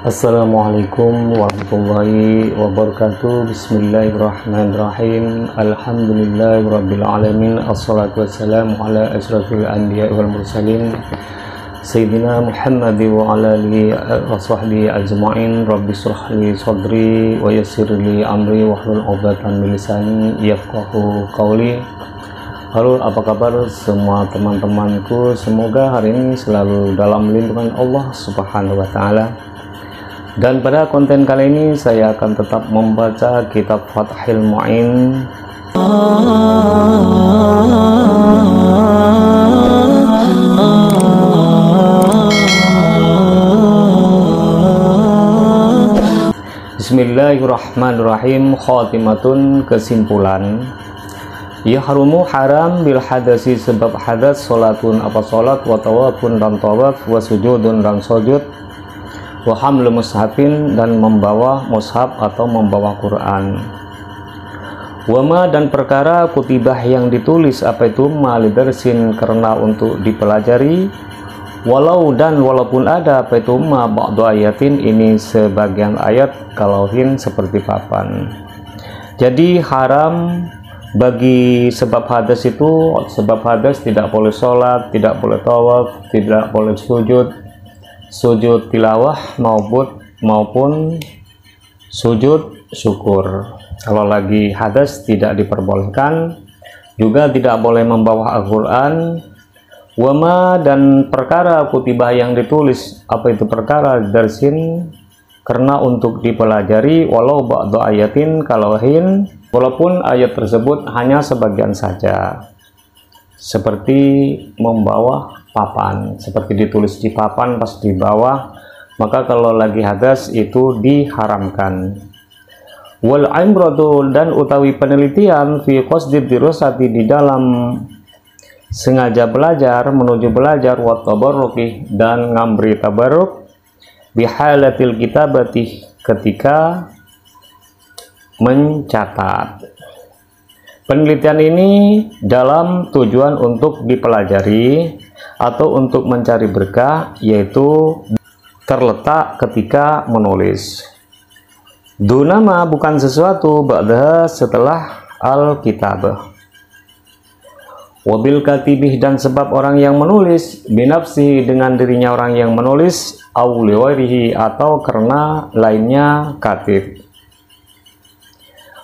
Assalamualaikum warahmatullahi wabarakatuh. Bismillahirrahmanirrahim. Alhamdulillahirabbil alamin. Assalatu wassalamu ala asyrafil anbiya'i wal mursalin Sayyidina Muhammad wa ala alihi wa sahbihi ajma'in. Rabbi shrah li sadri wa yassir li amri wahlul 'uqdatam min lisani yafqahu qawli. Halo, apa kabar semua teman-temanku? Semoga hari ini selalu dalam lindungan Allah Subhanahu wa taala. Dan pada konten kali ini saya akan tetap membaca kitab Fathul Mu'in. Bismillahirrahmanirrahim. Khatimatun, kesimpulan. Yahrumu haram bil hadasi, sebab hadas, salatun apa salat, wa tawafun dan tawaf, wa sujudun dan sujud, wa hamlu mushafin dan membawa mushaf atau membawa Quran. Wama dan perkara kutibah yang ditulis apa itu malidarsin karena untuk dipelajari, walau dan walaupun ada apa itu ma ba'du ayatin, ini sebagian ayat, kalauhin seperti papan. Jadi haram bagi sebab hadas itu, sebab hadas tidak boleh sholat, tidak boleh tawaf, tidak boleh sujud tilawah maupun sujud syukur. Kalau lagi hadas tidak diperbolehkan. Juga tidak boleh membawa Al-Quran. Wama dan perkara kutibah yang ditulis apa itu perkara darsin karena untuk dipelajari, walau ba'du ayatin kalauhin, walaupun ayat tersebut hanya sebagian saja, seperti membawa papan, seperti ditulis di papan pas di bawah, maka kalau lagi hadas itu diharamkan. Wal imratu dan utawi penelitian fi qasdid dirasati, di dalam sengaja belajar, menuju belajar, wa tabarruki dan ngambri tabarruk, bihalatil kitabati ketika mencatat. Penelitian ini dalam tujuan untuk dipelajari atau untuk mencari berkah, yaitu terletak ketika menulis. Dunama bukan sesuatu, ba'daha setelah al-kitabah. Wabil katibih dan sebab orang yang menulis, binafsi dengan dirinya orang yang menulis, awliwarihi atau karena lainnya katib.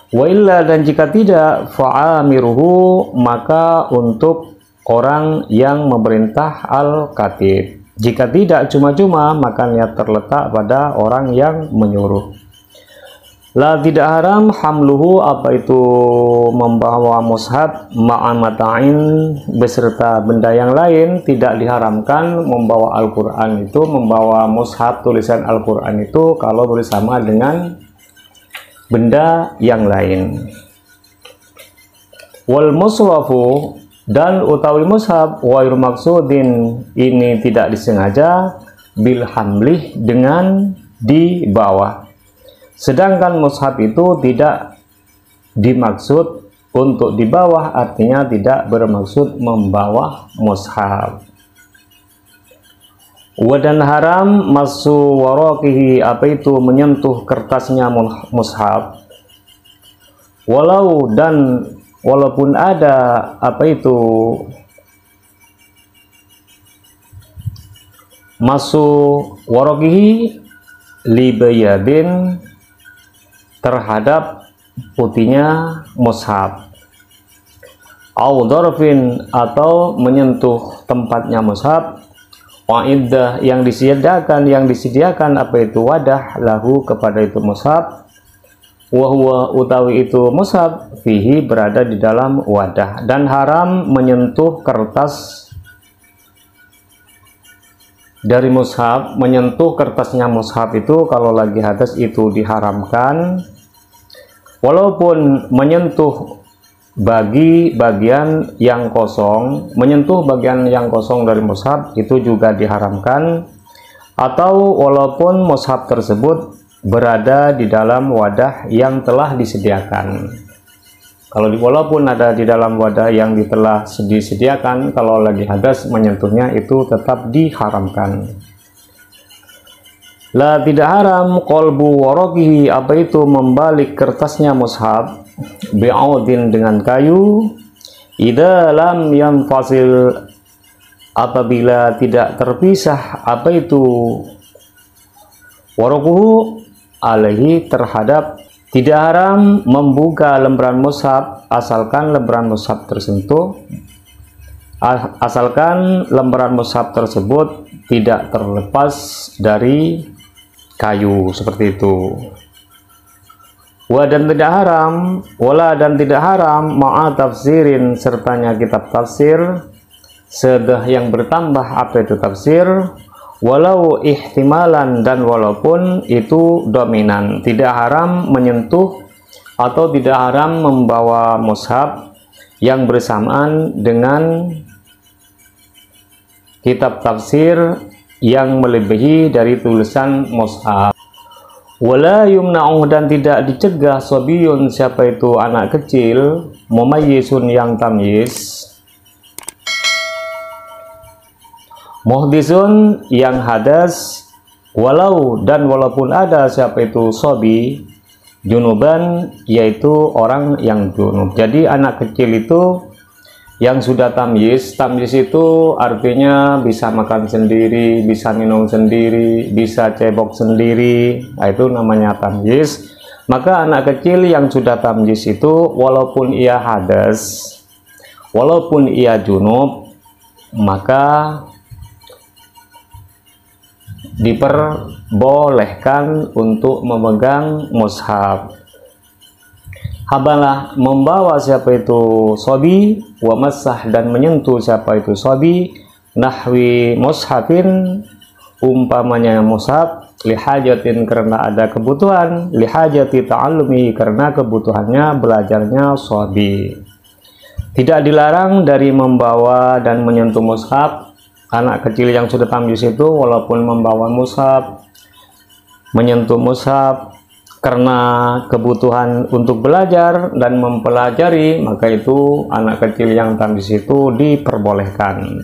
Wa illa dan jika tidak, fa'amiruhu maka untuk orang yang memerintah al-katib. Jika tidak cuma-cuma, maka niat terletak pada orang yang menyuruh. La tidak haram hamluhu apa itu membawa mushaf ma'amatain beserta benda yang lain. Tidak diharamkan membawa Al-Quran itu, membawa mushaf tulisan Al-Quran itu kalau bersama dengan benda yang lain. Wal mushafu dan utawi mushaf wairu maksudin, ini tidak disengaja, bil hamlih dengan dibawa. Sedangkan mushaf itu tidak dimaksud untuk dibawa, artinya tidak bermaksud membawa mushaf. Wadan haram masu warokihi apa itu menyentuh kertasnya mushaf. Walau dan walaupun ada apa itu masu warokihi libayadin terhadap putihnya mushaf, audorfin atau menyentuh tempatnya mushaf, wa'iddah yang disediakan apa itu wadah lahu kepada itu mushaf, wahwa utawi itu mushaf fihi berada di dalam wadah. Dan haram menyentuh kertas dari mushaf, menyentuh kertasnya mushaf itu kalau lagi hadas itu diharamkan. Walaupun menyentuh bagian yang kosong, menyentuh bagian yang kosong dari mushaf itu juga diharamkan, atau walaupun mushaf tersebut berada di dalam wadah yang telah disediakan. Walaupun ada di dalam wadah yang telah disediakan, kalau lagi hadas menyentuhnya itu tetap diharamkan. La tidak haram qalbu waraqihi, apa itu membalik kertasnya mushaf, bi'audin dengan kayu, idza lam yanfasil, apabila tidak terpisah apa itu waraquhu alaihi terhadap. Tidak haram membuka lembaran mushaf asalkan lembaran mushaf tersebut tidak terlepas dari kayu, seperti itu. Dan tidak haram ma'a tafsirin, sertanya kitab tafsir, sedah yang bertambah apa itu tafsir, walau ihtimalan, dan walaupun itu dominan. Tidak haram menyentuh atau tidak haram membawa mushaf yang bersamaan dengan kitab tafsir yang melebihi dari tulisan mushaf. Wala yumna'u, dan tidak dicegah sobiyun, siapa itu anak kecil, mumayyisun yang tamyiz, muhdisun yang hadas, walau dan walaupun ada siapa itu sobi, junuban yaitu orang yang junub. Jadi anak kecil itu yang sudah tamyiz itu artinya bisa makan sendiri, bisa minum sendiri, bisa cebok sendiri, nah, itu namanya tamyiz. Maka anak kecil yang sudah tamyiz itu walaupun ia hadas, walaupun ia junub, maka diperbolehkan untuk memegang mushaf. Habalah, membawa siapa itu sobi, wa massah, dan menyentuh siapa itu sobi, nahwi mushafin, umpamanya mushaf, lihajatin karena ada kebutuhan, lihajati ta'allumi karena kebutuhannya belajarnya sobi. Tidak dilarang dari membawa dan menyentuh mushaf. Anak kecil yang sudah tamyiz itu walaupun membawa mushaf, menyentuh mushaf karena kebutuhan untuk belajar dan mempelajari, maka itu anak kecil yang tamyiz itu diperbolehkan.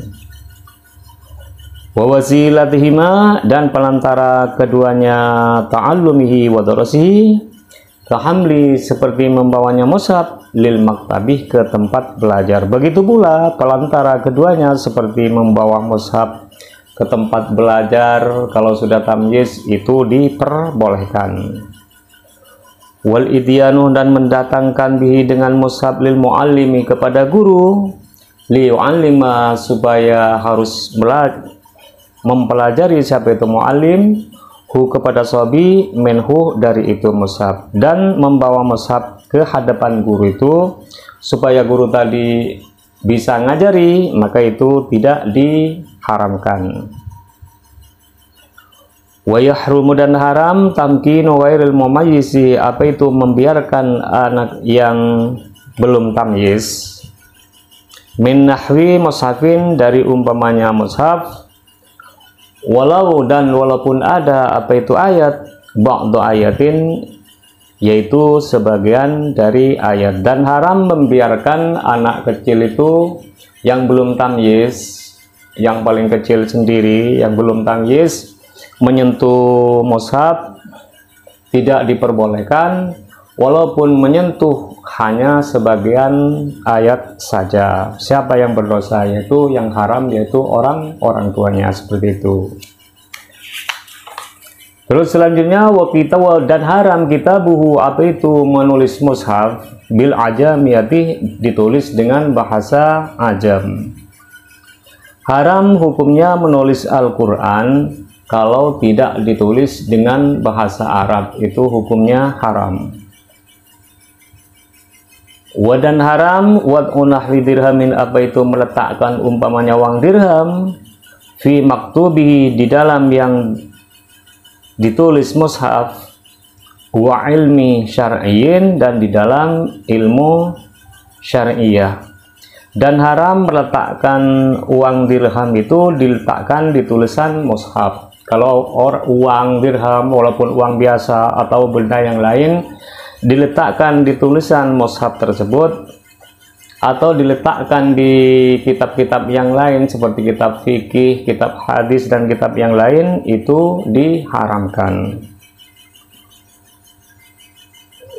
Wa wasilatihima, dan pelantara keduanya, ta'allumihi wa darasihi, kahamli seperti membawanya mushaf, lil maktabih ke tempat belajar. Begitu pula pelantara keduanya seperti membawa mushaf ke tempat belajar kalau sudah tamyiz itu diperbolehkan. Wal idyanu, dan mendatangkan bihi dengan mushaf, lil muallimi kepada guru, li yu'allima supaya harus mempelajari siapa itu muallim, hu kepada sobi, menhu dari itu mushaf, dan membawa mushaf ke hadapan guru itu supaya guru tadi bisa ngajari, maka itu tidak diharamkan. Wa yahrumu, dan haram tamkinu ghairil mumayyizi, apa itu membiarkan anak yang belum tamyiz, min nahwi mushafin, dari umpamanya mushaf, walau dan walaupun ada apa itu ayat, ba'du ayatin, yaitu sebagian dari ayat. Dan haram membiarkan anak kecil itu yang belum tamyiz, yang paling kecil sendiri yang belum tamyiz, menyentuh mushaf, tidak diperbolehkan walaupun menyentuh hanya sebagian ayat saja. Siapa yang berdosa, yaitu yang haram, yaitu orang tuanya, seperti itu. Terus selanjutnya, dan haram kitabuhu, apa itu menulis mushaf, bil ajamiyati, ditulis dengan bahasa ajam. Haram hukumnya menulis Al-Quran kalau tidak ditulis dengan bahasa Arab, itu hukumnya haram. Dan haram wad'u nahwi dirhamin, apa itu meletakkan umpamanya uang dirham, fi maktubihi, di dalam yang ditulis mushaf, wa ilmi syar'iyyin, dan di dalam ilmu syariah. Dan haram meletakkan uang dirham itu diletakkan di tulisan mushaf. Kalau uang dirham, walaupun uang biasa atau benda yang lain, diletakkan di tulisan mushaf tersebut, atau diletakkan di kitab-kitab yang lain seperti kitab fikih, kitab hadis, dan kitab yang lain, itu diharamkan.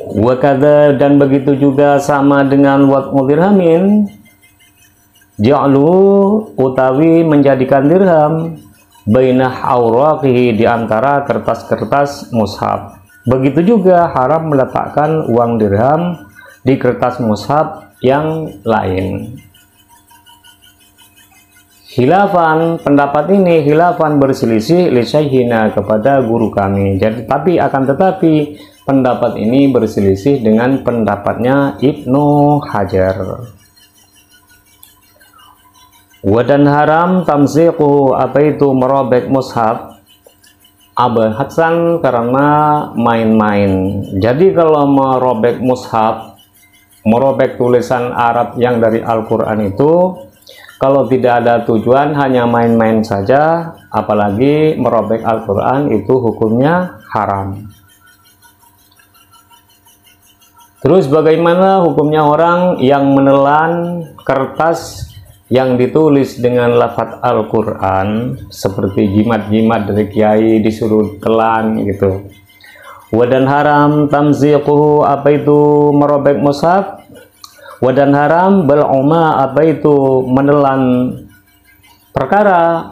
Wakada, dan begitu juga sama dengan wad'u dirhamin, ja'lu utawi menjadikan dirham bainah awraqihi, di antara kertas-kertas mushaf. Begitu juga haram meletakkan uang dirham di kertas mushaf yang lain. Khilafan, pendapat ini khilafan berselisih li syaikhina, kepada guru kami. Jadi akan tetapi pendapat ini berselisih dengan pendapatnya Ibnu Hajar. Wadan haram tamziquhu, apa itu merobek mushaf, abahatan, karena main-main. Jadi kalau merobek mushaf, merobek tulisan Arab yang dari Al-Quran itu, kalau tidak ada tujuan, hanya main-main saja, apalagi merobek Al-Quran, itu hukumnya haram. Terus bagaimana hukumnya orang yang menelan kertas yang ditulis dengan lafaz Al-Quran, seperti jimat-jimat dari kiai disuruh telan gitu. Wadan haram tamziquhu, apa itu merobek mushaf. Wadan haram bal'uma, apa itu menelan perkara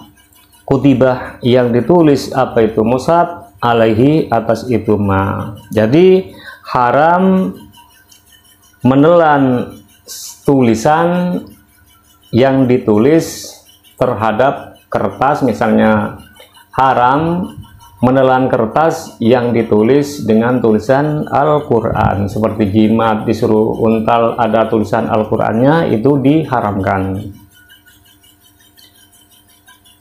kutibah yang ditulis, apa itu mushaf, alaihi, atas itu ma. Jadi haram menelan tulisan yang ditulis terhadap kertas, misalnya haram menelan kertas yang ditulis dengan tulisan Al-Quran, seperti jimat disuruh untal ada tulisan Al-Qurannya, itu diharamkan.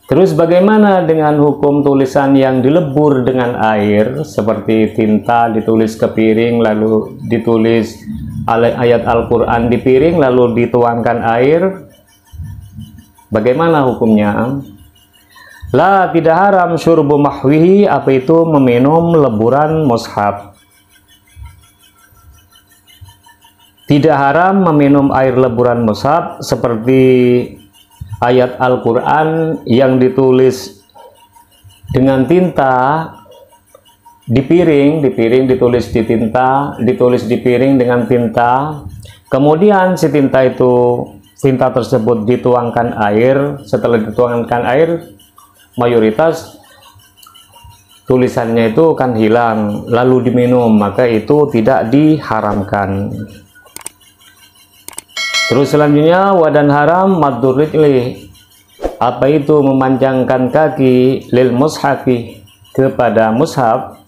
Terus bagaimana dengan hukum tulisan yang dilebur dengan air, seperti tinta ditulis ke piring lalu ditulis ayat Al-Quran di piring lalu dituangkan air, bagaimana hukumnya? La, tidak haram syurbu mahwihi, apa itu meminum leburan mushaf. Tidak haram meminum air leburan mushaf, seperti ayat Al-Quran yang ditulis dengan tinta di piring ditulis di tinta, ditulis di piring dengan tinta, kemudian si tinta tersebut dituangkan air. Setelah dituangkan air, mayoritas tulisannya itu kan hilang, lalu diminum, maka itu tidak diharamkan. Terus selanjutnya, wadan haram maddur rijli, apa itu memanjangkan kaki, lil mushafi, kepada mushaf,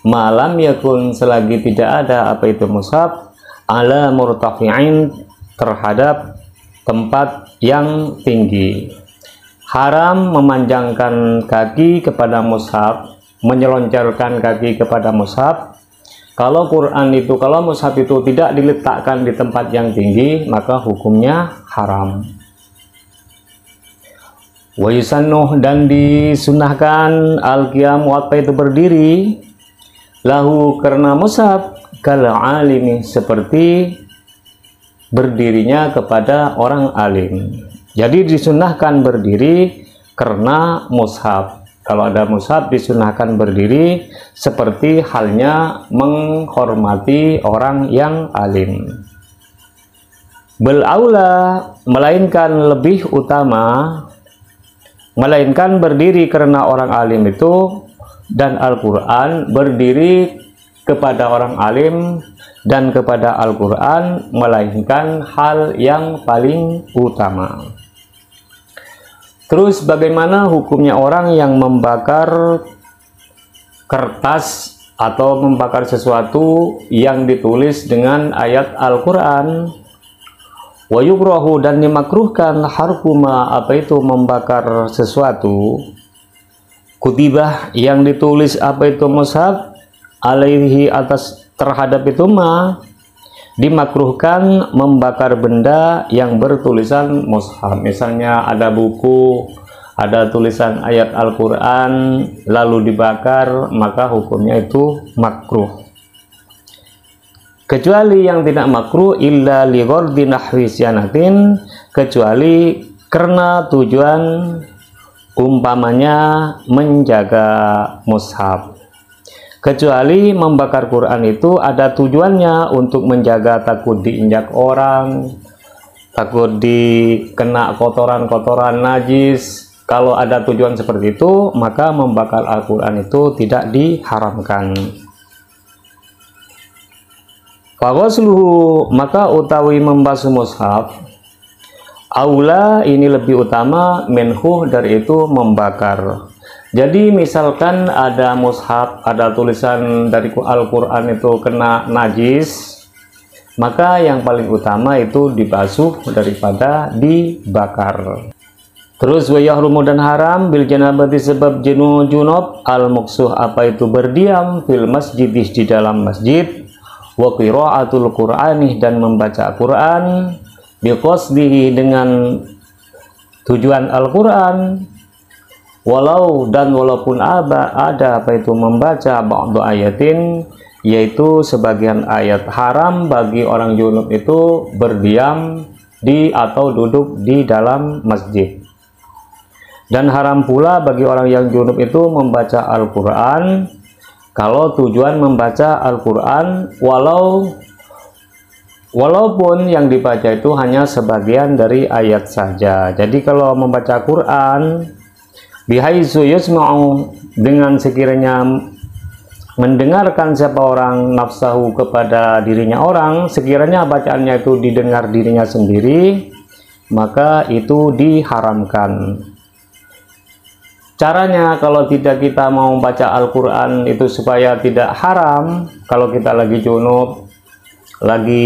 malam yakun, selagi tidak ada apa itu mushaf, ala murtafi'in, terhadap tempat yang tinggi. Haram memanjangkan kaki kepada mushaf, menyeloncerkan kaki kepada mushaf. Kalau mushaf itu tidak diletakkan di tempat yang tinggi, maka hukumnya haram. Wa yusannuh, dan disunahkan al-qiyam, apa itu berdiri, lahu, karena mushaf, kal alimi, seperti berdirinya kepada orang alim. Jadi disunahkan berdiri karena mushaf. Kalau ada mushaf disunahkan berdiri, seperti halnya menghormati orang yang alim. Bal aula, melainkan lebih utama, melainkan berdiri karena orang alim itu dan Al-Quran, berdiri kepada orang alim dan kepada Al-Quran, melainkan hal yang paling utama. Terus bagaimana hukumnya orang yang membakar kertas atau membakar sesuatu yang ditulis dengan ayat Al-Quran? Wa yukrahu, dan dimakruhkan harkuma, apa itu membakar sesuatu, kutibah yang ditulis apa itu mushaf, alaihi, atas terhadap itu ma, dimakruhkan membakar benda yang bertulisan mushaf. Misalnya ada buku, ada tulisan ayat Al-Quran lalu dibakar, maka hukumnya itu makruh. kecuali yang tidak makruh illa li ghardi nahwi syanatin, kecuali karena tujuan umpamanya menjaga mushaf. Kecuali membakar Quran itu ada tujuannya untuk menjaga, takut diinjak orang, takut dikena kotoran-kotoran najis. Kalau ada tujuan seperti itu, maka membakar Al-Quran itu tidak diharamkan. Faghasluhu, maka utawi membasuh mushaf, aula, ini lebih utama, minhu, dari itu membakar. Jadi misalkan ada mushaf, ada tulisan dari Al-Quran itu kena najis, maka yang paling utama itu dibasuh daripada dibakar. Terus wa yahrumu, dan haram bil janabati sebab junub, al muksuh, apa itu berdiam, fil masjid, di dalam masjid, wa qiraatul qur'ani, dan membaca Quran, biqasdihi, dengan tujuan Al-Quran, walau, dan walaupun ada apa itu membaca ba'du ayatin, yaitu sebagian ayat. Haram bagi orang junub itu berdiam di atau duduk di dalam masjid. Dan haram pula bagi orang yang junub itu membaca Al-Quran kalau tujuan membaca Al-Quran, walaupun yang dibaca itu hanya sebagian dari ayat saja. Jadi kalau membaca Quran bihaizu yusma'u, dengan sekiranya mendengarkan siapa orang nafsahu, kepada dirinya orang, sekiranya bacaannya itu didengar dirinya sendiri, maka itu diharamkan. Caranya kalau tidak kita mau baca Al-Quran itu supaya tidak haram, kalau kita lagi junub, lagi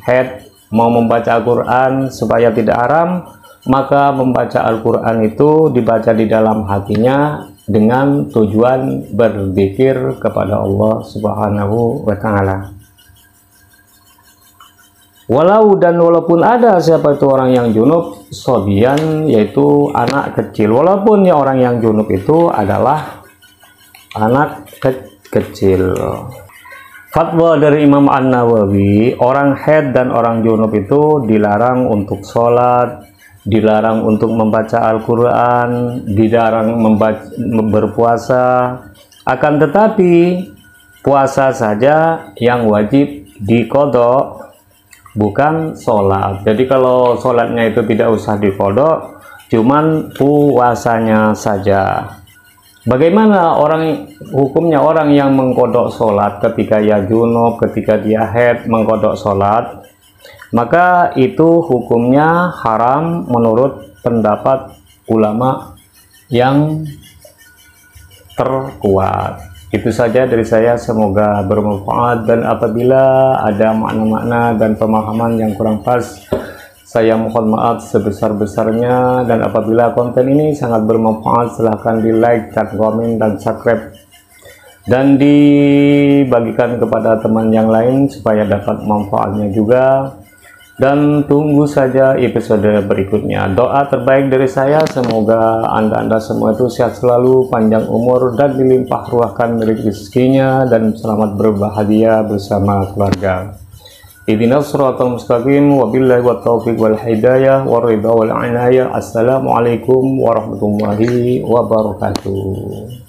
haid, mau membaca Al-Quran supaya tidak haram, maka membaca Al-Quran itu dibaca di dalam hatinya dengan tujuan berzikir kepada Allah Subhanahu wa Ta'ala. Walau, dan walaupun ada siapa itu orang yang junub, sobian, yaitu anak kecil, walaupun ya orang yang junub itu adalah anak kecil. Fatwa dari Imam An-Nawawi, orang haid dan orang junub itu dilarang untuk sholat, dilarang untuk membaca Al-Quran, dilarang berpuasa. Akan tetapi puasa saja yang wajib diqodho, bukan sholat. Jadi kalau sholatnya itu tidak usah diqodho, cuman puasanya saja. Bagaimana hukumnya orang yang mengkodok sholat ketika ia junub, ketika dia haid mengkodok sholat? Maka itu hukumnya haram menurut pendapat ulama yang terkuat. Itu saja dari saya, semoga bermanfaat, dan apabila ada makna-makna dan pemahaman yang kurang pas, saya mohon maaf sebesar-besarnya. Dan apabila konten ini sangat bermanfaat, silahkan di like, dan komen, dan subscribe, dan dibagikan kepada teman yang lain supaya dapat manfaatnya juga. Dan tunggu saja episode berikutnya. Doa terbaik dari saya, semoga anda semua itu sehat selalu, panjang umur, dan dilimpah ruahkan rezekinya, dan selamat berbahagia bersama keluarga. Ihdinas siratal mustaqim, wabillahi wattaufiq wal hidayah waridha wal inayah. Assalamualaikum warahmatullahi wabarakatuh.